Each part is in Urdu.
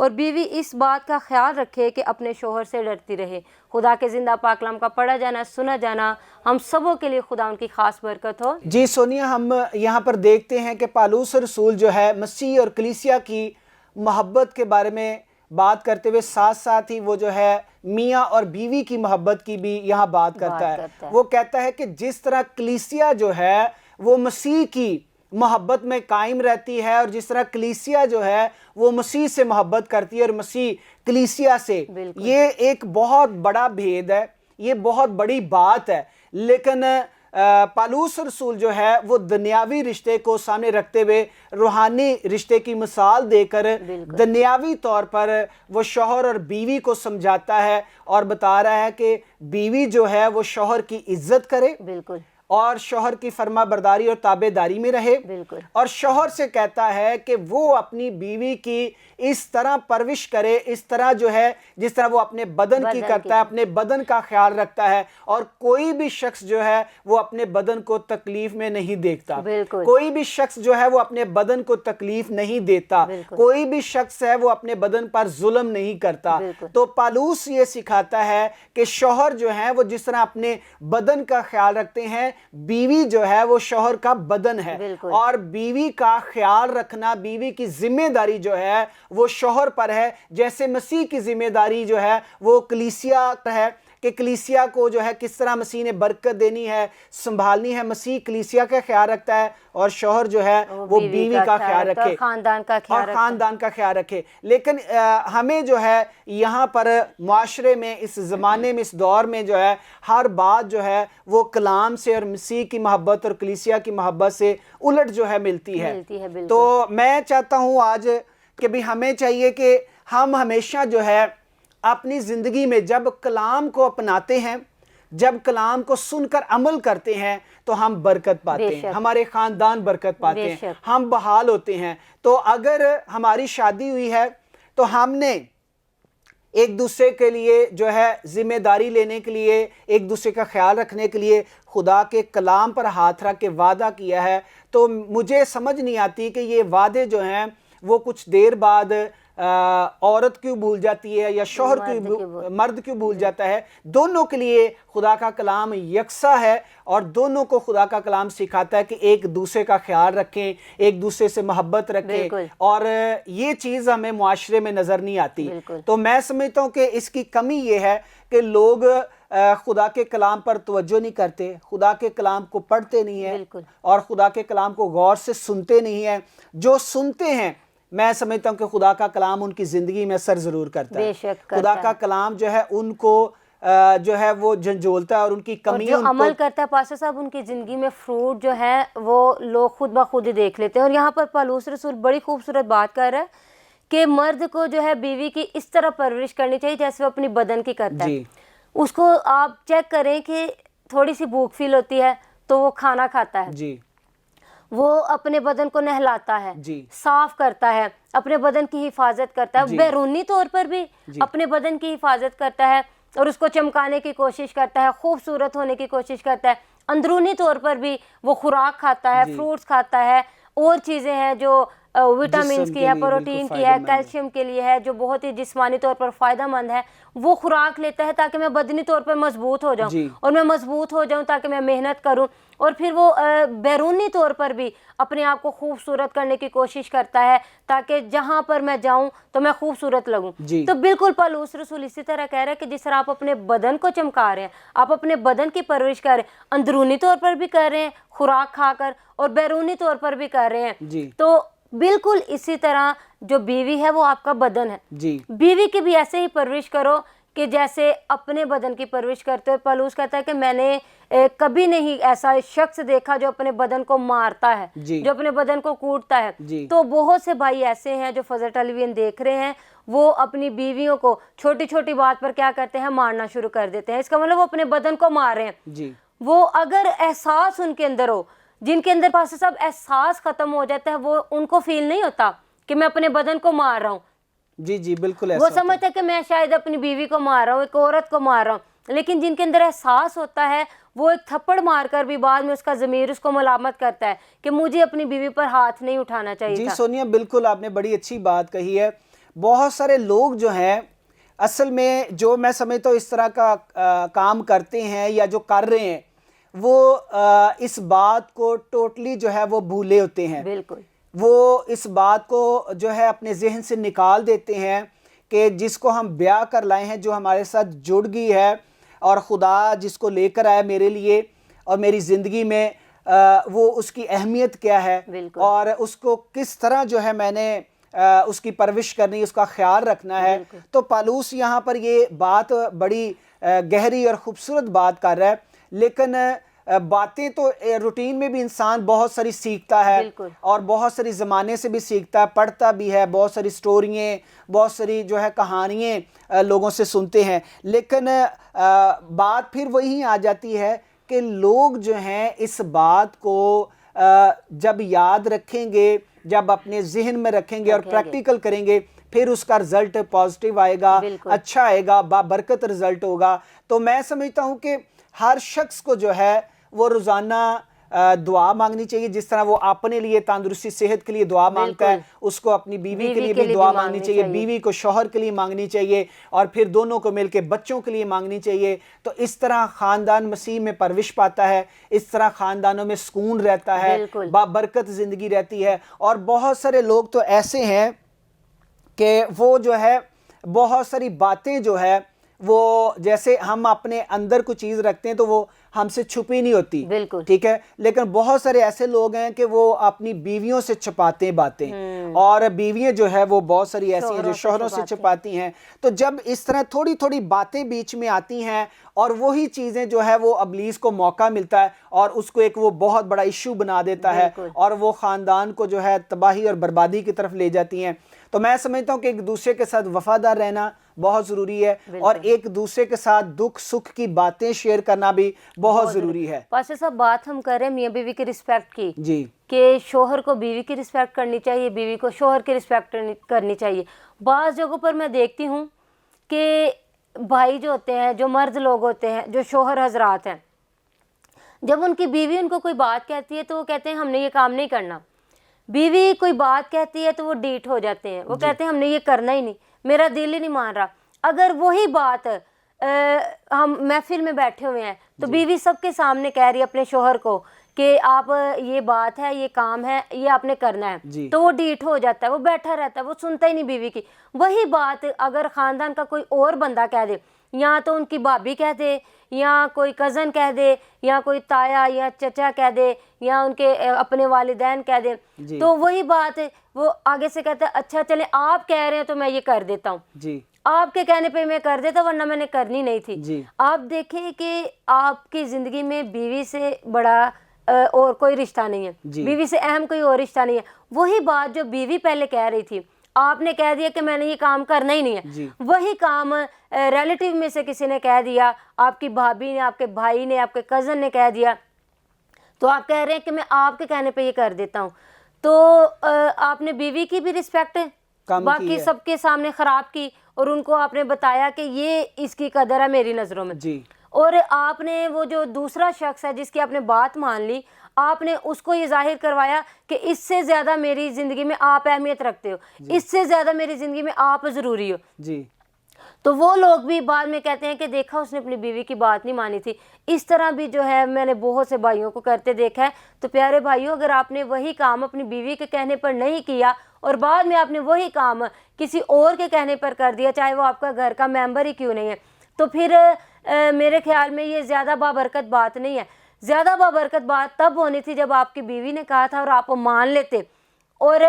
اور بیوی اس بات کا خیال رکھے کہ اپنے شوہر سے ڈرتی رہے۔ خدا کے زندہ پاک کلام کا پڑھا جانا، سنا جانا ہم سبوں کے لیے خدا ان کی خاص برکت ہو۔ جی سونیا، ہم یہاں پر دیکھتے ہیں کہ پالوس رسول جو ہے مسیح اور کلیسیا کی محبت کے بارے میں بات کرتے ہوئے ساتھ ساتھ ہی وہ جو ہے میاں اور بیوی کی محبت کی بھی یہاں بات کرتا ہے۔ وہ کہتا ہے کہ جس طرح کلیسیا جو ہے وہ مسیح کی محبت میں قائم رہتی ہے، اور جس طرح کلیسیا جو ہے وہ مسیح سے محبت کرتی ہے اور مسیح کلیسیا سے، یہ ایک بہت بڑا بھید ہے، یہ بہت بڑی بات ہے۔ لیکن پالوس رسول جو ہے وہ دنیاوی رشتے کو سامنے رکھتے ہوئے روحانی رشتے کی مثال دے کر دنیاوی طور پر وہ شوہر اور بیوی کو سمجھاتا ہے اور بتا رہا ہے کہ بیوی جو ہے وہ شوہر کی عزت کرے اور شوہر کی فرما برداری اور تابع داری میں رہے، اور شوہر سے کہتا ہے کہ وہ اپنی بیوی کی اس طرح پرورش کرے، اس طرح جو ہے جس طرح وہ اپنے بدن کی کرتا ہے، اپنے بدن کا خیال رکھتا ہے، اور کوئی بھی شخص جو ہے وہ اپنے بدن کو تکلیف میں نہیں دیکھتا، کوئی بھی شخص جو ہے وہ اپنے بدن کو تکلیف نہیں دیتا، کوئی بھی شخص ہے وہ اپنے بدن پر ظلم نہیں کرتا۔ تو پالوس یہ سکھاتا ہے کہ شوہر جو ہے وہ جس طرح اپنے بدن کا خیال رکھتے ہیں، بیوی جو ہے وہ شوہر کا بدن ہے، اور بیوی کا خیال رکھنا، بیوی کی ذمہ داری جو ہے وہ شوہر پر ہے، جیسے مسیح کی ذمہ داری جو ہے وہ کلیسیا ہے کہ کلیسیا کو جو ہے کس طرح مسیح نے برکت دینی ہے، سنبھالنی ہے۔ مسیح کلیسیا کا خیال رکھتا ہے اور شوہر جو ہے وہ بیوی کا خیال رکھے اور خاندان کا خیال رکھے۔ لیکن ہمیں جو ہے یہاں پر معاشرے میں، اس زمانے میں، اس دور میں جو ہے ہر بات جو ہے وہ کلام سے اور مسیح کی محبت اور کلیسیا کی محبت سے الٹ جو ہے ملتی ہے۔ تو میں چاہتا ہوں آج کہ بھی ہمیں چاہیے کہ ہم ہمیشہ جو ہے اپنی زندگی میں جب کلام کو اپناتے ہیں، جب کلام کو سن کر عمل کرتے ہیں تو ہم برکت پاتے ہیں، ہمارے خاندان برکت پاتے ہیں، ہم بحال ہوتے ہیں۔ تو اگر ہماری شادی ہوئی ہے تو ہم نے ایک دوسرے کے لیے جو ہے ذمہ داری لینے کے لیے، ایک دوسرے کا خیال رکھنے کے لیے خدا کے کلام پر ہاتھ رکھ کے وعدہ کیا ہے، تو مجھے سمجھ نہیں آتی کہ یہ وعدے جو ہیں وہ کچھ دیر بعد عورت کیوں بھول جاتی ہے یا شوہر کیوں، مرد کیوں بھول جاتا ہے۔ دونوں کے لیے خدا کا کلام یکساں ہے، اور دونوں کو خدا کا کلام سکھاتا ہے کہ ایک دوسرے کا خیال رکھیں، ایک دوسرے سے محبت رکھیں، اور یہ چیز ہمیں معاشرے میں نظر نہیں آتی۔ تو میں سمجھتا ہوں کہ اس کی کمی یہ ہے کہ لوگ خدا کے کلام پر توجہ نہیں کرتے، خدا کے کلام کو پڑھتے نہیں ہیں، اور خدا کے کلام کو غور سے سنتے نہیں ہیں۔ جو سنتے ہیں میں سمجھتا ہوں کہ خدا کا کلام ان کی زندگی میں اثر ضرور کرتا ہے، خدا کا کلام جو ہے ان کو جو ہے وہ جھنجھولتا ہے اور ان کی کمیوں، جو عمل کرتا ہے پاسٹر صاحب ان کی زندگی میں فروٹ جو ہے وہ لوگ خود بخود ہی دیکھ لیتے ہیں۔ اور یہاں پر پالوس رسول بڑی خوبصورت بات کر رہا ہے کہ مرد کو جو ہے بیوی کی اس طرح پرورش کرنی چاہیے جیسے وہ اپنی بدن کی کرتا ہے۔ اس کو آپ چیک کریں کہ تھوڑی سی بھوک فیل ہوتی ہے تو وہ کھانا کھاتا ہے، وہ اپنے بدن کو نہلاتا ہے، صاف کرتا ہے، اپنے بدن کی حفاظت کرتا ہے، بیرونی طور پر بھی اپنے بدن کی حفاظت کرتا ہے اور اس کو چمکانے کی کوشش کرتا ہے، خوبصورت ہونے کی کوشش کرتا ہے۔ اندرونی طور پر بھی وہ خوراک کھاتا ہے، فروٹس کھاتا ہے، اور چیزیں ہیں جو وٹامنس کی ہے، پروٹین کی ہے، کیلشیم کے لیے ہے، جو بہت ہی جسمانی طور پر فائدہ مند ہے، وہ خوراک لیتا ہے تاکہ میں بدنی طور پر مضبوط ہو جاؤں، اور میں مضبوط ہو جاؤں تاکہ میں محنت کروں، اور پھر وہ بیرونی طور پر بھی اپنے آپ کو خوبصورت کرنے کی کوشش کرتا ہے تاکہ جہاں پر میں جاؤں تو میں خوبصورت لگوں۔ تو بالکل پالوس رسول اسی طرح کہہ رہا ہے کہ جس طرح آپ اپنے بدن کو چمکا رہے ہیں، آپ اپنے بدن کی پرورش کر رہے ہیں، اندرونی طور پر بھی کر رہے ہیں خوراک کھا کر، اور بیرونی طور پر بھی کر رہے ہیں، تو بالکل اسی طرح جو بیوی ہے وہ آپ کا بدن ہے، بیوی کی بھی ایسے ہی پرورش کرو کہ جیسے اپنے بدن کی پرورش کرتے ہوئے۔ پالوس کہتا ہے کہ میں نے کبھی نہیں ایسا شخص دیکھا جو اپنے بدن کو مارتا ہے، جو اپنے بدن کو کوٹتا ہے۔ تو بہت سے بھائی ایسے ہیں جو فضل ٹیلی ویژن دیکھ رہے ہیں، وہ اپنی بیویوں کو چھوٹی چھوٹی بات پر کیا کرتے ہیں، مارنا شروع کر دیتے ہیں۔ اس کا مطلب وہ اپنے بدن کو مار رہے ہیں۔ وہ اگر احساس ان کے اندر ہو، جن کے اندر پاسٹر صاحب احساس ختم ہو جاتا ہے، وہ ان کو فیل نہیں ہوتا کہ میں اپنے بدن کو مار رہا ہوں، بالکل وہ سمجھتا ہے کہ میں شاید اپنی بیوی کو مار رہا ہوں، ایک عورت کو مار رہا ہوں۔ لیکن جن کے اندر احساس ہوتا ہے وہ ایک تھپڑ مار کر بھی بعد میں اس کا ضمیر اس کو ملامت کرتا ہے کہ مجھے اپنی بیوی پر ہاتھ نہیں اٹھانا چاہیے تھا۔ سونیا بالکل آپ نے بڑی اچھی بات کہی ہے۔ بہت سارے لوگ جو ہیں اصل میں جو میں سمجھتا ہوں اس طرح کا کام کرتے ہیں یا جو کر رہے ہیں وہ اس بات کو ٹوٹلی جو ہے وہ بھولے ہوتے ہیں. بالکل وہ اس بات کو جو ہے اپنے ذہن سے نکال دیتے ہیں کہ جس کو ہم بیاہ کر لائے ہیں, جو ہمارے ساتھ جڑ گئی ہے, اور خدا جس کو لے کر آیا میرے لیے اور میری زندگی میں, وہ اس کی اہمیت کیا ہے اور اس کو کس طرح جو ہے میں نے اس کی پرورش کرنی, اس کا خیال رکھنا ہے. تو پالوس یہاں پر یہ بات بڑی گہری اور خوبصورت بات کر رہا ہے, لیکن باتیں تو روٹین میں بھی انسان بہت ساری سیکھتا ہے اور بہت ساری زمانے سے بھی سیکھتا ہے, پڑھتا بھی ہے, بہت ساری سٹوریاں, بہت ساری جو ہے کہانیاں لوگوں سے سنتے ہیں, لیکن بات پھر وہی آ جاتی ہے کہ لوگ جو ہیں اس بات کو جب یاد رکھیں گے, جب اپنے ذہن میں رکھیں گے اور پریکٹیکل کریں گے, پھر اس کا رزلٹ پازیٹیو آئے گا, اچھا آئے گا, بابرکت رزلٹ ہوگا. تو میں سمجھتا ہوں کہ ہر شخص کو جو ہے وہ روزانہ دعا مانگنی چاہیے, جس طرح وہ اپنے لیے تندرستی صحت کے لیے دعا مانگتا ہے, اس کو اپنی بیوی کے لیے بھی دعا مانگنی چاہیے, بیوی کو شوہر کے لیے مانگنی چاہیے, اور پھر دونوں کو مل کے بچوں کے لیے مانگنی چاہیے. تو اس طرح خاندان مسیح میں پرورش پاتا ہے, اس طرح خاندانوں میں سکون رہتا ہے, بابرکت زندگی رہتی ہے. اور بہت سارے لوگ تو ایسے ہیں کہ وہ جو ہے بہت ساری باتیں جو ہے وہ جیسے ہم اپنے اندر کوئی چیز رکھتے ہیں تو وہ ہم سے چھپی نہیں ہوتی, ٹھیک ہے, لیکن بہت سارے ایسے لوگ ہیں کہ وہ اپنی بیویوں سے چھپاتے ہیں باتیں, اور بیویاں جو ہے وہ بہت ساری ایسی ہیں جو شوہروں سے چھپاتی ہیں. تو جب اس طرح تھوڑی تھوڑی باتیں بیچ میں آتی ہیں اور وہی چیزیں جو ہے وہ ابلیس کو موقع ملتا ہے اور اس کو ایک وہ بہت بڑا ایشو بنا دیتا ہے, اور وہ خاندان کو جو ہے تباہی اور بربادی کی طرف لے جاتی ہیں. تو میں سمجھتا ہوں کہ ایک دوسرے کے ساتھ وفادار رہنا بہت ضروری ہے, اور ایک دوسرے کے ساتھ دکھ سکھ کی باتیں شیئر کرنا بھی بہت ضروری ہے. پاسٹر صاحب, بات ہم کر رہے ہیں میاں بیوی کی رسپیکٹ کی, جی, کہ شوہر کو بیوی کی رسپیکٹ کرنی چاہیے, بیوی کو شوہر کی رسپیکٹ کرنی چاہیے. بعض جگہوں پر میں دیکھتی ہوں کہ بھائی جو ہوتے ہیں, جو مرد لوگ ہوتے ہیں, جو شوہر حضرات ہیں, جب ان کی بیوی ان کو کوئی بات کہتی ہے تو وہ کہتے ہیں ہم نے یہ کام نہیں کرنا. بیوی کوئی بات کہتی ہے تو وہ ڈیٹ ہو جاتے ہیں, وہ کہتے ہیں ہم نے یہ کرنا ہی نہیں, میرا دل ہی نہیں مان رہا. اگر وہی بات ہم محفل میں بیٹھے ہوئے ہیں تو بیوی سب کے سامنے کہہ رہی ہے اپنے شوہر کو کہ آپ یہ بات ہے, یہ کام ہے, یہ آپ نے کرنا ہے, تو وہ ڈیٹ ہو جاتا ہے, وہ بیٹھا رہتا ہے, وہ سنتا ہی نہیں بیوی کی. وہی بات اگر خاندان کا کوئی اور بندہ کہہ دے, یا تو ان کی بھابی کہہ دے, یا کوئی کزن کہہ دے, یا کوئی تایا یا چچا کہہ دے, یا ان کے اپنے والدین کہہ دے, تو وہی بات وہ آگے سے کہتا ہے اچھا چلیں آپ کہہ رہے ہیں تو میں یہ کر دیتا ہوں, آپ کے کہنے پہ میں کر دیتا, ورنہ میں نے کرنی نہیں تھی. آپ دیکھیں کہ آپ کی زندگی میں بیوی سے بڑا اور کوئی رشتہ نہیں ہے, بیوی سے اہم کوئی اور رشتہ نہیں ہے. وہی بات جو بیوی پہلے کہہ رہی تھی, آپ نے کہہ دیا کہ میں نے یہ کام کرنا ہی نہیں ہے, وہی کام ریلیٹیو میں سے کسی نے کہہ دیا, آپ کی بھابی نے, آپ کے بھائی نے, آپ کے کزن نے کہہ دیا, تو آپ کہہ رہے ہیں کہ میں آپ کے کہنے پہ یہ کر دیتا ہوں. تو آپ نے بیوی کی بھی رسپیکٹ باقی سب کے سامنے خراب کی, اور ان کو آپ نے بتایا کہ یہ اس کی قدر ہے میری نظروں میں. اور آپ نے وہ جو دوسرا شخص ہے جس کی آپ نے بات مان لی, آپ نے اس کو یہ ظاہر کروایا کہ اس سے زیادہ میری زندگی میں آپ اہمیت رکھتے ہو, اس سے زیادہ میری زندگی میں آپ ضروری ہو. تو وہ لوگ بھی بعد میں کہتے ہیں کہ دیکھا اس نے اپنی بیوی کی بات نہیں مانی تھی. اس طرح بھی جو ہے میں نے بہت سے بھائیوں کو کرتے دیکھا ہے. تو پیارے بھائیوں, اگر آپ نے وہی کام اپنی بیوی کے کہنے پر نہیں کیا اور بعد میں آپ نے وہی کام کسی اور کے کہنے پر کر دیا, چاہے وہ آپ کا گھر کا ممبر ہی کیوں نہیں ہے, تو پھر میرے خیال میں یہ زیادہ بابرکت بات نہیں ہے. زیادہ بابرکت بات تب ہونی تھی جب آپ کی بیوی نے کہا تھا اور آپ وہ مان لیتے. اور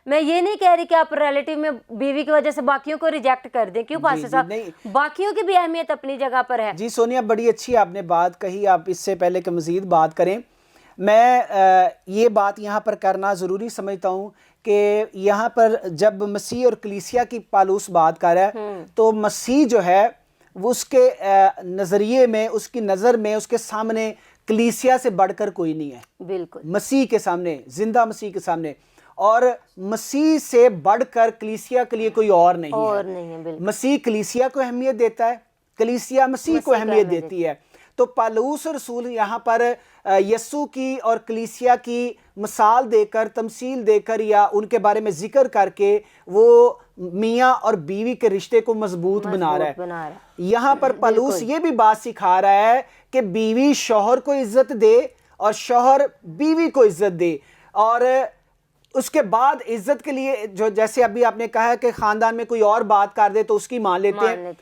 میں یہ نہیں کہہ رہی کہ آپ ریلیٹیو میں بیوی کی وجہ سے باقیوں کو ریجیکٹ کر دیں, کیوں پاسٹر صاحب, باقیوں کی بھی اہمیت اپنی جگہ پر ہے. جی سونیا, بڑی اچھی آپ نے بات کہی. آپ اس سے پہلے کہ مزید بات کریں, میں یہ بات یہاں پر کرنا ضروری سمجھتا ہوں کہ یہاں پر جب مسیح اور کلیسیا کی پالوس بات کر رہا ہے, تو مسیح جو ہے وہ اس کے نظریے میں, اس کی نظر میں, اس کے سامنے کلیسیا سے بڑھ کر کوئی نہیں ہے. بالکل, مسیح کے سامنے, زندہ مسیح کے سامنے, اور مسیح سے بڑھ کر کلیسیا کے لیے کوئی اور نہیں ہے. بالکل. مسیح کلیسیا کو اہمیت دیتا ہے, کلیسیا مسیح کو اہمیت دیتی ہے. تو پالوس رسول یہاں پر یسوع کی اور کلیسیا کی مثال دے کر، تمثیل دے کر یا ان کے بارے میں ذکر کر کے وہ میاں اور بیوی کے رشتے کو مضبوط بنا رہا ہے۔ یہاں پر پالوس یہ بھی بات سکھا رہا ہے کہ بیوی شوہر کو عزت دے اور شوہر بیوی کو عزت دے، اور اس کے بعد عزت کے لیے جو جیسے ابھی آپ نے کہا کہ خاندان میں کوئی اور بات کر دے تو اس کی مان لیتے ہیں،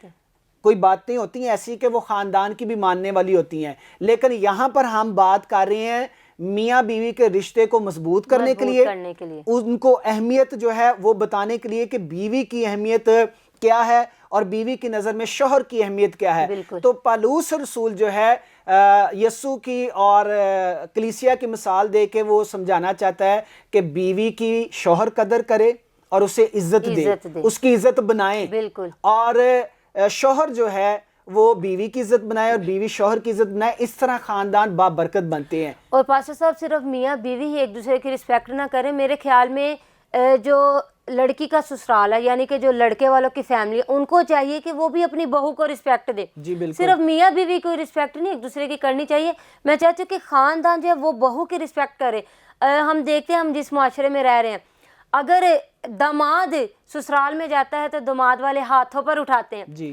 کوئی باتیں ہوتی ہیں ایسی کہ وہ خاندان کی بھی ماننے والی ہوتی ہیں، لیکن یہاں پر ہم بات کر رہے ہیں میاں بیوی کے رشتے کو مضبوط کرنے کے لیے، ان کو اہمیت جو ہے وہ بتانے کے لیے کہ بیوی کی اہمیت کیا ہے اور بیوی کی نظر میں شوہر کی اہمیت کیا ہے۔ تو پالوس رسول جو ہے یسوع کی اور کلیسیا کی مثال دے کے وہ سمجھانا چاہتا ہے کہ بیوی کی شوہر قدر کرے اور اسے عزت دے، اس کی عزت بنائے، اور شوہر جو ہے وہ بیوی کی عزت بنائے اور بیوی شوہر کی عزت بنائے، اس طرح خاندان بابرکت بنتے ہیں۔ اور پاسٹر صاحب صرف میاں بیوی ہی ایک دوسرے کی رسپیکٹ نہ کریں، میرے خیال میں جو لڑکی کا سسرال ہے یعنی کہ جو لڑکے والوں کی فیملی ہے ان کو چاہیے کہ وہ بھی اپنی بہو کو رسپیکٹ دے، صرف میاں بیوی کو رسپیکٹ نہیں ایک دوسرے کی کرنی چاہیے۔ میں چاہتی ہوں کہ خاندان جو ہے وہ بہو کی رسپیکٹ کرے۔ ہم دیکھتے ہیں ہم جس معاشرے میں رہ رہے ہیں، اگر داماد سسرال میں جاتا ہے تو داماد والے ہاتھوں پر اٹھاتے ہیں،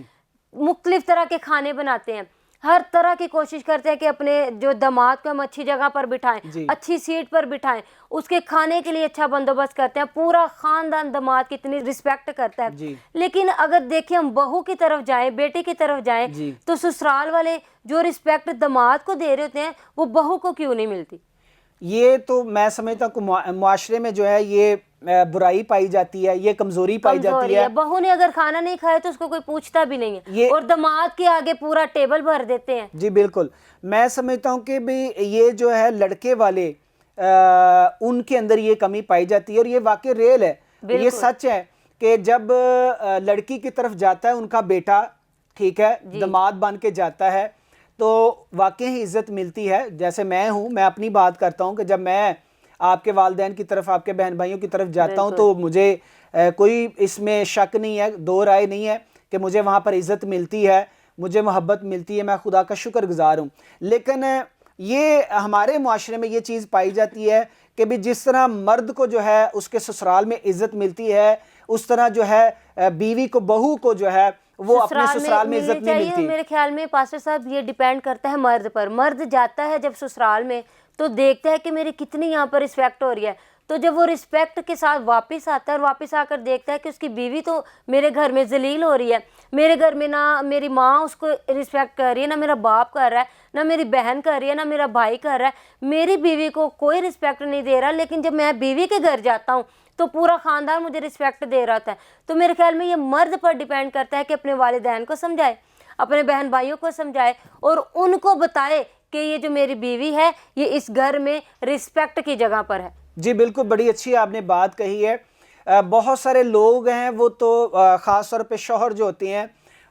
مختلف طرح کے کھانے بناتے ہیں، ہر طرح کی کوشش کرتے ہیں کہ اپنے جو داماد کو ہم اچھی جگہ پر بٹھائیں، اچھی سیٹ پر بٹھائیں، اس کے کھانے کے لیے اچھا بندوبست کرتے ہیں، پورا خاندان داماد کی اتنی رسپیکٹ کرتا ہے۔ لیکن اگر دیکھیں ہم بہو کی طرف جائیں، بیٹی کی طرف جائیں، تو سسرال والے جو رسپیکٹ داماد کو دے رہے ہوتے ہیں وہ بہو کو کیوں نہیں ملتی؟ یہ تو میں سمجھتا ہوں کہ معاشرے میں جو ہے یہ برائی پائی جاتی ہے، یہ کمزوری پائی جاتی ہے۔ بہو نے اگر کھانا نہیں کھایا تو اس کو کوئی پوچھتا بھی نہیں ہے، اور داماد کے آگے پورا ٹیبل بھر دیتے ہیں۔ جی بالکل، میں سمجھتا ہوں کہ بھی یہ جو ہے لڑکے والے ان کے اندر یہ کمی پائی جاتی ہے، اور یہ واقعی ریل ہے، یہ سچ ہے کہ جب لڑکی کی طرف جاتا ہے ان کا بیٹا، ٹھیک ہے، داماد بن کے جاتا ہے تو واقعی عزت ملتی ہے۔ جیسے میں ہوں، میں اپنی بات کرتا ہوں کہ جب میں آپ کے والدین کی طرف، آپ کے بہن بھائیوں کی طرف جاتا ہوں تو مجھے کوئی اس میں شک نہیں ہے، دو رائے نہیں ہے کہ مجھے وہاں پر عزت ملتی ہے، مجھے محبت ملتی ہے، میں خدا کا شکر گزار ہوں۔ لیکن یہ ہمارے معاشرے میں یہ چیز پائی جاتی ہے کہ بھی جس طرح مرد کو جو ہے اس کے سسرال میں عزت ملتی ہے، اس طرح جو ہے بیوی کو، بہو کو جو ہے وہ اپنے سسرال میں عزت نہیں ملتی۔ میرے خیال میں پاسٹر صاحب یہ ڈیپینڈ کرتا ہے مرد پر۔ مرد جاتا ہے جب سسرال میں تو دیکھتا ہے کہ میری کتنی یہاں پر رسپیکٹ ہو رہی ہے، تو جب وہ رسپیکٹ کے ساتھ واپس آتا ہے اور واپس آ کر دیکھتا ہے کہ اس کی بیوی تو میرے گھر میں ذلیل ہو رہی ہے، میرے گھر میں نہ میری ماں اس کو رسپیکٹ کر رہی ہے، نہ میرا باپ کر رہا ہے، نہ میری بہن کر رہی ہے، نہ میرا بھائی کر رہا ہے، میری بیوی کو کوئی رسپیکٹ نہیں دے رہا، لیکن جب میں بیوی کے گھر جاتا ہوں تو پورا خاندان مجھے رسپیکٹ دے رہا تھا۔ تو میرے خیال میں یہ مرد پر ڈیپینڈ کرتا ہے کہ اپنے والدین کو سمجھائے، اپنے بہن بھائیوں کو سمجھائے اور ان کو بتائے کہ یہ جو میری بیوی ہے یہ اس گھر میں رسپیکٹ کی جگہ پر ہے۔ جی بالکل، بڑی اچھی آپ نے بات کہی ہے۔ بہت سارے لوگ ہیں وہ تو خاص طور پہ شوہر جو ہوتے ہیں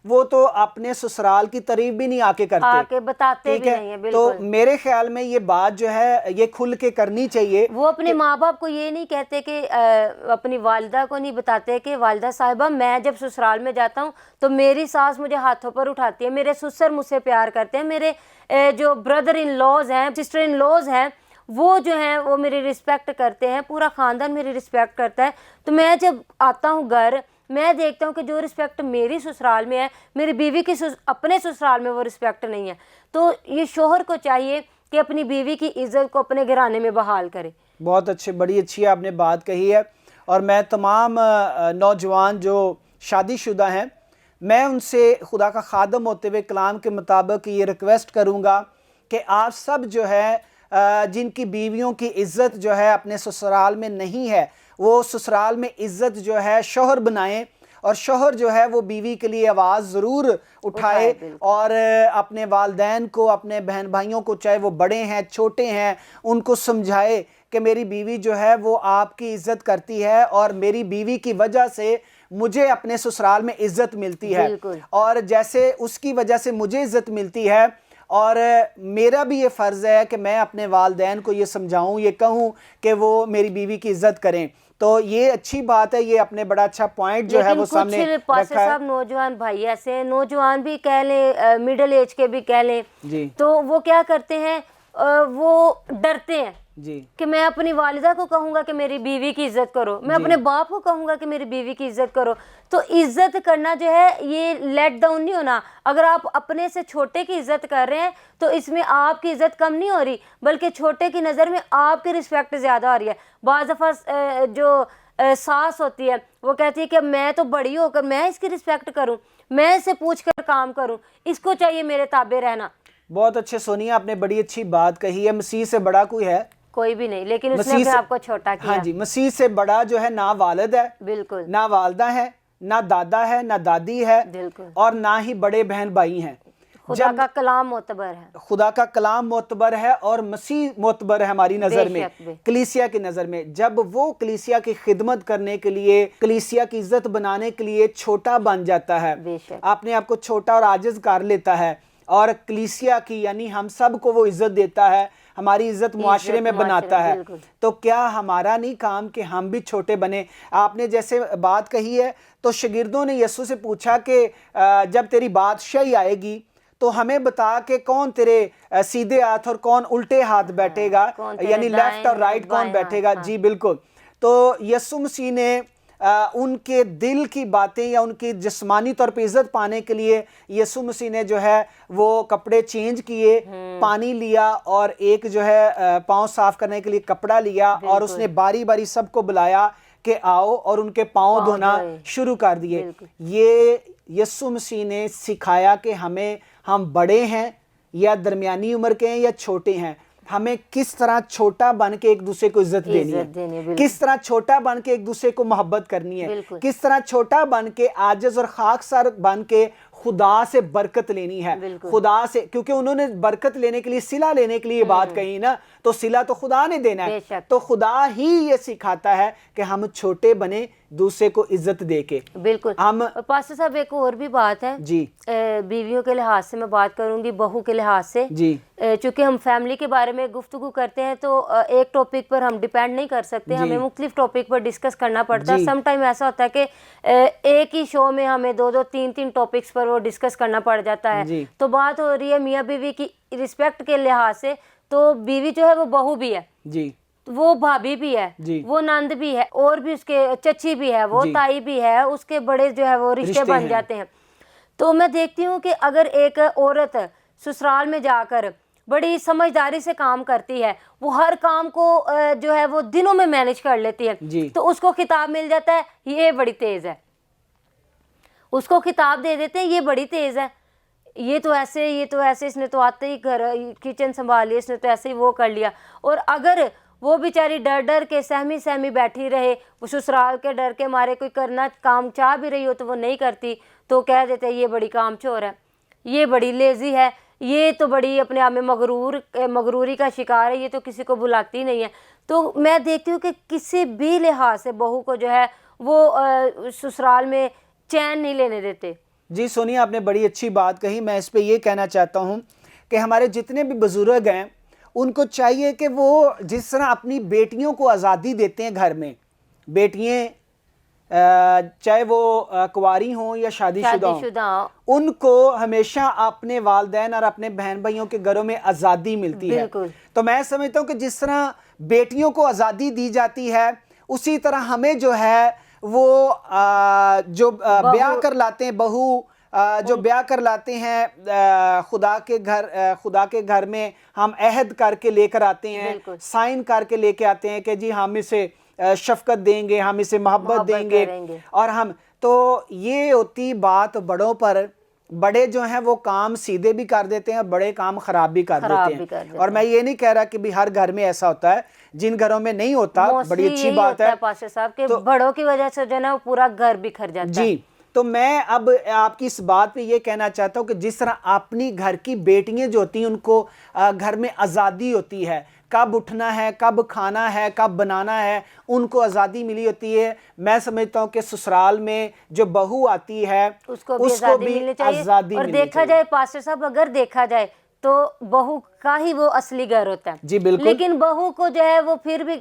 وہ تو اپنے سسرال کی تعریف بھی نہیں آکے کرتے، آکے بتاتے بھی نہیں ہیں، بالکل۔ تو میرے خیال میں یہ بات جو ہے یہ کھل کے کرنی چاہیے۔ وہ اپنے ماں باپ کو یہ نہیں کہتے کہ اپنی والدہ کو نہیں بتاتے کہ والدہ صاحبہ میں جب سسرال میں جاتا ہوں تو میری ساس مجھے ہاتھوں پر اٹھاتی ہے، میرے سسر مجھ سے پیار کرتے ہیں، میرے جو بردر ان لوز ہیں، سسٹر ان لوز ہیں، وہ جو ہیں وہ میری رسپیکٹ کرتے ہیں، پورا خاندان میری رسپیکٹ کرتا ہے۔ تو میں جب آتا ہوں گھر، میں دیکھتا ہوں کہ جو رسپیکٹ میری سسرال میں ہے میری بیوی کی اپنے سسرال میں وہ رسپیکٹ نہیں ہے۔ تو یہ شوہر کو چاہیے کہ اپنی بیوی کی عزت کو اپنے گھرانے میں بحال کرے۔ بہت اچھے، بڑی اچھی آپ نے بات کہی ہے، اور میں تمام نوجوان جو شادی شدہ ہیں میں ان سے خدا کا خادم ہوتے ہوئے کلام کے مطابق یہ ریکویسٹ کروں گا کہ آپ سب جو ہے جن کی بیویوں کی عزت جو ہے اپنے سسرال میں نہیں ہے وہ سسرال میں عزت جو ہے شوہر بنائیں، اور شوہر جو ہے وہ بیوی کے لیے آواز ضرور اٹھائے اور اپنے والدین کو، اپنے بہن بھائیوں کو، چاہے وہ بڑے ہیں چھوٹے ہیں، ان کو سمجھائے کہ میری بیوی جو ہے وہ آپ کی عزت کرتی ہے اور میری بیوی کی وجہ سے مجھے اپنے سسرال میں عزت ملتی ہے، اور جیسے اس کی وجہ سے مجھے عزت ملتی ہے، اور میرا بھی یہ فرض ہے کہ میں اپنے والدین کو یہ سمجھاؤں، یہ کہوں کہ وہ میری بیوی کی عزت کریں۔ تو یہ اچھی بات ہے, یہ اپنے بڑا اچھا پوائنٹ جو ہے وہ سامنے لیکن کچھ پاسے رکھا ہے. صاحب نوجوان بھائی ایسے ہیں, نوجوان بھی کہہ لیں, میڈل ایج کے بھی کہہ لیں, جی تو وہ کیا کرتے ہیں, وہ ڈرتے ہیں جی کہ میں اپنی والدہ کو کہوں گا کہ میری بیوی کی عزت کرو, میں اپنے باپ کو کہوں گا کہ میری بیوی کی عزت کرو. تو عزت کرنا جو ہے یہ لیٹ ڈاؤن نہیں ہونا. اگر آپ اپنے سے چھوٹے کی عزت کر رہے ہیں تو اس میں آپ کی عزت کم نہیں ہو رہی, بلکہ چھوٹے کی نظر میں آپ کی رسپیکٹ زیادہ ہو رہی ہے. بعض دفعہ جو ساس ہوتی ہے وہ کہتی ہے کہ میں تو بڑی ہو کر میں اس کی رسپیکٹ کروں, میں اس سے پوچھ کر کام کروں, اس کو چاہیے میرے تابع رہنا. بہت اچھے سونیا, آپ نے بڑی اچھی بات کہی ہے. مسیح سے بڑا کوئی ہے؟ کوئی بھی نہیں, لیکن اس نے اپنے آپ کو چھوٹا کیا. ہاں جی, مسیح سے بڑا جو ہے نہ والد ہے, بالکل, نہ والدہ ہے, نہ دادا ہے, نہ دادی ہے, بالکل, اور نہ ہی بڑے بہن بھائی ہیں. خدا کا کلام معتبر ہے, خدا کا کلام معتبر ہے اور مسیح معتبر ہے ہماری نظر میں, کلیسیا کی نظر میں. جب وہ کلیسیا کی خدمت کرنے کے لیے, کلیسیا کی عزت بنانے کے لیے چھوٹا بن جاتا ہے, اپنے آپ کو چھوٹا اور عاجز کر لیتا ہے, اور کلیسیا کی یعنی ہم سب کو وہ عزت دیتا ہے, ہماری عزت معاشرے میں بناتا ہے, تو کیا ہمارا نہیں کام کہ ہم بھی چھوٹے بنے؟ آپ نے جیسے بات کہی ہے, تو شاگردوں نے یسوع سے پوچھا کہ جب تیری بادشاہی آئے گی تو ہمیں بتا کہ کون تیرے سیدھے ہاتھ اور کون الٹے ہاتھ بیٹھے گا, یعنی لیفٹ اور رائٹ کون بیٹھے گا. جی بالکل. تو یسوع مسیح نے ان کے دل کی باتیں یا ان کی جسمانی طور پہ عزت پانے کے لیے یسوع مسیح نے جو ہے وہ کپڑے چینج کیے, پانی لیا اور ایک جو ہے پاؤں صاف کرنے کے لیے کپڑا لیا, اور اس نے باری باری سب کو بلایا کہ آؤ, اور ان کے پاؤں دھونا شروع کر دیے. یہ یسوع مسیح نے سکھایا کہ ہم بڑے ہیں یا درمیانی عمر کے ہیں یا چھوٹے ہیں, ہمیں کس طرح چھوٹا بن کے ایک دوسرے کو عزت دینی ہے, کس طرح چھوٹا بن کے ایک دوسرے کو محبت کرنی ہے, کس طرح چھوٹا بن کے عاجز اور خاکسار بن کے خدا سے برکت لینی ہے. خدا سے, کیونکہ انہوں نے برکت لینے کے لیے, صلہ لینے کے لیے یہ بات کہی نا, تو صلہ تو خدا نے دینا ہے, تو خدا ہی یہ سکھاتا ہے کہ ہم چھوٹے بنے دوسرے کو عزت دے کے. بالکل. پاسٹر صاحب ایک اور بھی بات ہے, جی بیویوں کے لحاظ سے میں بات کروں گی, بہو کے لحاظ سے, جی چونکہ ہم فیملی کے بارے میں گفتگو کرتے ہیں تو ایک ٹاپک پر ہم ڈیپینڈ نہیں کر سکتے, ہمیں مختلف ٹاپک پر ڈسکس کرنا پڑتا ہے. سم ٹائم ایسا ہوتا ہے کہ ایک ہی شو میں ہمیں 2-3 ٹاپکس پر وہ ڈسکس کرنا پڑ جاتا ہے. تو بات ہو رہی ہے میاں بیوی کی رسپیکٹ کے لحاظ سے, تو بیوی جو ہے وہ بہو بھی ہے, جی وہ بھابھی بھی ہے, وہ نند بھی ہے, اور بھی اس کے چچی بھی ہے, وہ تائی بھی ہے, اس کے بڑے جو ہے وہ رشتے بن جاتے ہیں. تو میں دیکھتی ہوں کہ اگر ایک عورت سسرال میں جا کر بڑی سمجھداری سے کام کرتی ہے, وہ ہر کام کو جو ہے وہ دنوں میں مینیج کر لیتی ہے, تو اس کو خطاب مل جاتا ہے یہ بڑی تیز ہے, اس کو خطاب دے دیتے ہیں یہ بڑی تیز ہے, یہ تو ایسے اس نے تو آتے ہی گھر کچن سنبھال لیا, اس نے تو ایسے ہی وہ کر لیا. اور اگر وہ بیچاری ڈر کے سہمی بیٹھی رہے, وہ سسرال کے ڈر کے مارے کوئی کرنا کام چاہ بھی رہی ہو تو وہ نہیں کرتی, تو کہہ دیتے یہ بڑی کام چور ہے, یہ بڑی لیزی ہے, یہ تو بڑی اپنے آپ میں مغروری کا شکار ہے, یہ تو کسی کو بلاتی نہیں ہے. تو میں دیکھتی ہوں کہ کسی بھی لحاظ سے بہو کو جو ہے وہ سسرال میں چین نہیں لینے دیتے. جی سونیا, آپ نے بڑی اچھی بات کہی. میں اس پہ یہ کہنا چاہتا ہوں کہ ہمارے جتنے بھی بزرگ ہیں ان کو چاہیے کہ وہ جس طرح اپنی بیٹیوں کو آزادی دیتے ہیں گھر میں, بیٹیاں چاہے وہ کنواری ہوں یا شادی شدہ ہوں, ان کو ہمیشہ اپنے والدین اور اپنے بہن بھائیوں کے گھروں میں آزادی ملتی ہے. تو میں سمجھتا ہوں کہ جس طرح بیٹیوں کو آزادی دی جاتی ہے, اسی طرح ہمیں جو ہے وہ جو بیاہ کر لاتے ہیں, بہو جو بیاہ کر لاتے ہیں خدا کے گھر میں, ہم عہد کر کے لے کر آتے ہیں, سائن کر کے لے کے آتے ہیں کہ جی ہم اسے شفقت دیں گے, ہم اسے محبت دیں گے, اور ہم تو یہ ہوتی بات بڑوں پر. بڑے جو ہیں وہ کام سیدھے بھی کر دیتے ہیں, بڑے کام خراب بھی کر دیتے ہیں. اور میں یہ نہیں کہہ رہا کہ بھی ہر گھر میں ایسا ہوتا ہے, جن گھروں میں نہیں ہوتا بڑی اچھی بات ہے پاسٹر صاحب کہ بڑوں کی وجہ سے جو ہے نا پورا گھر بکھر جاتا ہے. جی تو میں اب آپ کی اس بات پہ یہ کہنا چاہتا ہوں کہ جس طرح اپنی گھر کی بیٹیاں جو ہوتی ہیں ان کو گھر میں آزادی ہوتی ہے, کب اٹھنا ہے, کب کھانا ہے, کب بنانا ہے, ان کو آزادی ملی ہوتی ہے. میں سمجھتا ہوں کہ سسرال میں جو بہو آتی ہے اس کو بھی آزادی ملنی چاہیے. اور دیکھا جائے پاسٹر صاحب, اگر دیکھا جائے تو بہو کا ہی وہ اصلی گھر ہوتا ہے. جی بالکل. لیکن بہو کو جو ہے وہ پھر بھی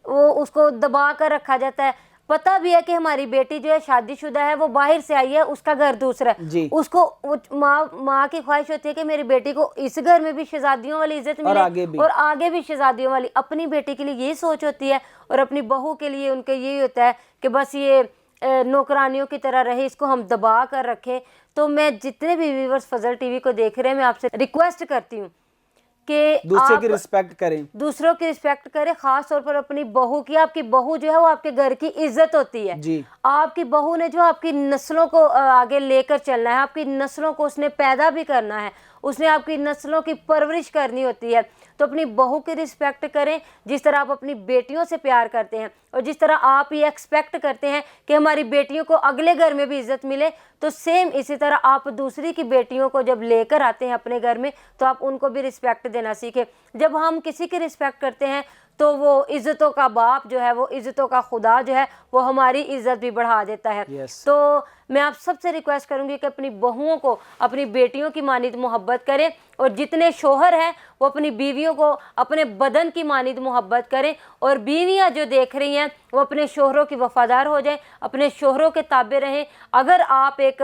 وہ اس کو دبا کر رکھا جاتا ہے. پتہ بھی ہے کہ ہماری بیٹی جو ہے شادی شدہ ہے, وہ باہر سے آئی ہے, اس کا گھر دوسرا ہے. جی. اس کو ماں کی خواہش ہوتی ہے کہ میری بیٹی کو اس گھر میں بھی شہزادیوں والی عزت ملے اور آگے بھی شہزادیوں والی. اپنی بیٹی کے لیے یہی سوچ ہوتی ہے اور اپنی بہو کے لیے ان کے یہی ہوتا ہے کہ بس یہ نوکرانیوں کی طرح رہے, اس کو ہم دبا کر رکھیں. تو میں جتنے بھی ویورز فضل ٹی وی کو دیکھ رہے ہیں, میں آپ سے ریکویسٹ کرتی ہوں کہ دوسرے کی رسپیکٹ کریں, دوسروں کی رسپیکٹ کریں, خاص طور پر اپنی بہو کی. آپ کی بہو جو ہے وہ آپ کے گھر کی عزت ہوتی ہے. جی. آپ کی بہو نے جو آپ کی نسلوں کو آگے لے کر چلنا ہے, آپ کی نسلوں کو اس نے پیدا بھی کرنا ہے, اس نے آپ کی نسلوں کی پرورش کرنی ہوتی ہے. تو اپنی بہو کی رسپیکٹ کریں جس طرح آپ اپنی بیٹیوں سے پیار کرتے ہیں, اور جس طرح آپ یہ ایکسپیکٹ کرتے ہیں کہ ہماری بیٹیوں کو اگلے گھر میں بھی عزت ملے, تو سیم اسی طرح آپ دوسری کی بیٹیوں کو جب لے کر آتے ہیں اپنے گھر میں تو آپ ان کو بھی رسپیکٹ دینا سیکھیں. جب ہم کسی کی رسپیکٹ کرتے ہیں تو وہ عزتوں کا باپ جو ہے, وہ عزتوں کا خدا جو ہے, وہ ہماری عزت بھی بڑھا دیتا ہے. تو میں آپ سب سے ریکویسٹ کروں گی کہ اپنی بہوؤں کو اپنی بیٹیوں کی مانند محبت کریں, اور جتنے شوہر ہیں وہ اپنی بیویوں کو اپنے بدن کی مانند محبت کریں, اور بیویاں جو دیکھ رہی ہیں وہ اپنے شوہروں کی وفادار ہو جائیں, اپنے شوہروں کے تابع رہیں. اگر آپ ایک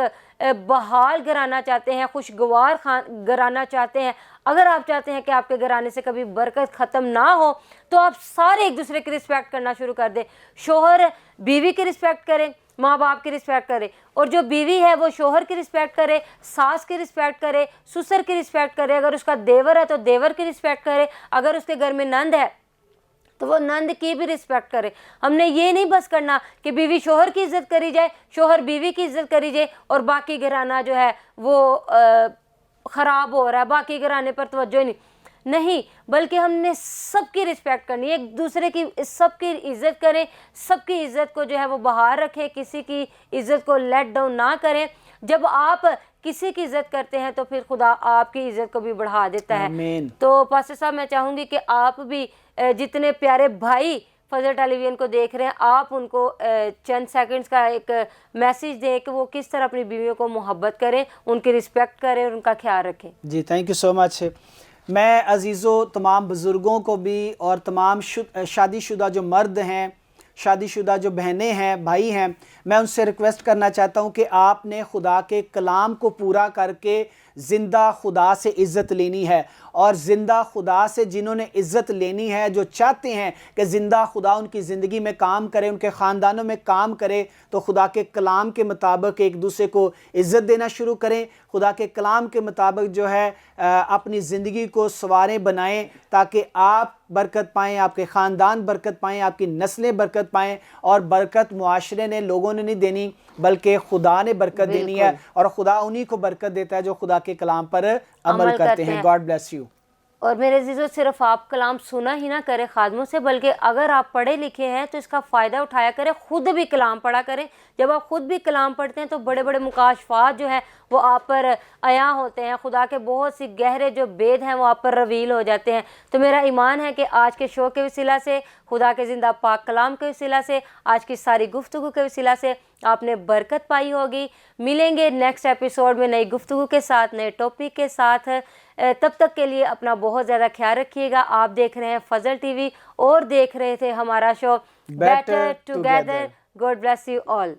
بحال گھرانہ چاہتے ہیں, خوشگوار گھرانہ چاہتے ہیں, اگر آپ چاہتے ہیں کہ آپ کے گھرانے سے کبھی برکت ختم نہ ہو, تو آپ سارے ایک دوسرے کی رسپیکٹ کرنا شروع کر دیں. شوہر بیوی کی رسپیکٹ کریں, ماں باپ کی رسپیکٹ کرے, اور جو بیوی ہے وہ شوہر کی رسپیکٹ کرے, ساس کی رسپیکٹ کرے, سسر کی رسپیکٹ کرے. اگر اس کا دیور ہے تو دیور کی رسپیکٹ کرے, اگر اس کے گھر میں نند ہے تو وہ نند کی بھی رسپیکٹ کرے. ہم نے یہ نہیں بس کرنا کہ بیوی شوہر کی عزت کری جائے, شوہر بیوی کی عزت کری جائے, اور باقی گھرانہ جو ہے وہ خراب ہو رہا ہے, باقی گھرانے پر توجہ نہیں, بلکہ ہم نے سب کی رسپیکٹ کرنی ہے, ایک دوسرے کی سب کی عزت کریں, سب کی عزت کو جو ہے وہ بحال رکھیں, کسی کی عزت کو لیٹ ڈاؤن نہ کریں. جب آپ کسی کی عزت کرتے ہیں تو پھر خدا آپ کی عزت کو بھی بڑھا دیتا ہے. آمین. تو پاسٹر صاحب میں چاہوں گی کہ آپ بھی جتنے پیارے بھائی فضل ٹیلی ویژن کو دیکھ رہے ہیں, آپ ان کو چند سیکنڈز کا ایک میسیج دیں کہ وہ کس طرح اپنی بیویوں کو محبت کریں, ان کی رسپیکٹ کریں اور ان کا خیال رکھیں. جی تھینک یو سو مچ. میں عزیزوں تمام بزرگوں کو بھی اور تمام شادی شدہ جو مرد ہیں, شادی شدہ جو بہنیں ہیں, بھائی ہیں, میں ان سے ریکویسٹ کرنا چاہتا ہوں کہ آپ نے خدا کے کلام کو پورا کر کے زندہ خدا سے عزت لینی ہے, اور زندہ خدا سے جنہوں نے عزت لینی ہے, جو چاہتے ہیں کہ زندہ خدا ان کی زندگی میں کام کرے, ان کے خاندانوں میں کام کرے, تو خدا کے کلام کے مطابق ایک دوسرے کو عزت دینا شروع کریں. خدا کے کلام کے مطابق جو ہے اپنی زندگی کو سنواریں, بنائیں, تاکہ آپ برکت پائیں, آپ کے خاندان برکت پائیں, آپ کی نسلیں برکت پائیں. اور برکت معاشرے نے, لوگوں نے نہیں دینی, بلکہ خدا نے برکت دینی ہے, اور خدا انہی کو برکت دیتا ہے جو خدا کے کلام پر عمل کرتے ہیں. God bless you. اور میرے عزیزوں, صرف آپ کلام سنا ہی نہ کریں خادموں سے, بلکہ اگر آپ پڑھے لکھے ہیں تو اس کا فائدہ اٹھایا کریں, خود بھی کلام پڑھا کریں. جب آپ خود بھی کلام پڑھتے ہیں تو بڑے بڑے مکاشفات جو ہیں وہ آپ پر عیاں ہوتے ہیں, خدا کے بہت سی گہرے جو بید ہیں وہ آپ پر ریویل ہو جاتے ہیں. تو میرا ایمان ہے کہ آج کے شو کے وسیلہ سے, خدا کے زندہ پاک کلام کے وسیلہ سے, آج کی ساری گفتگو کے وسیلہ سے آپ نے برکت پائی ہوگی. ملیں گے نیکسٹ ایپیسوڈ میں نئی گفتگو کے ساتھ, نئے ٹاپک کے ساتھ. تب تک کے لیے اپنا بہت زیادہ خیال رکھیے گا. آپ دیکھ رہے ہیں فضل ٹی وی اور دیکھ رہے تھے ہمارا show better together. God bless you all.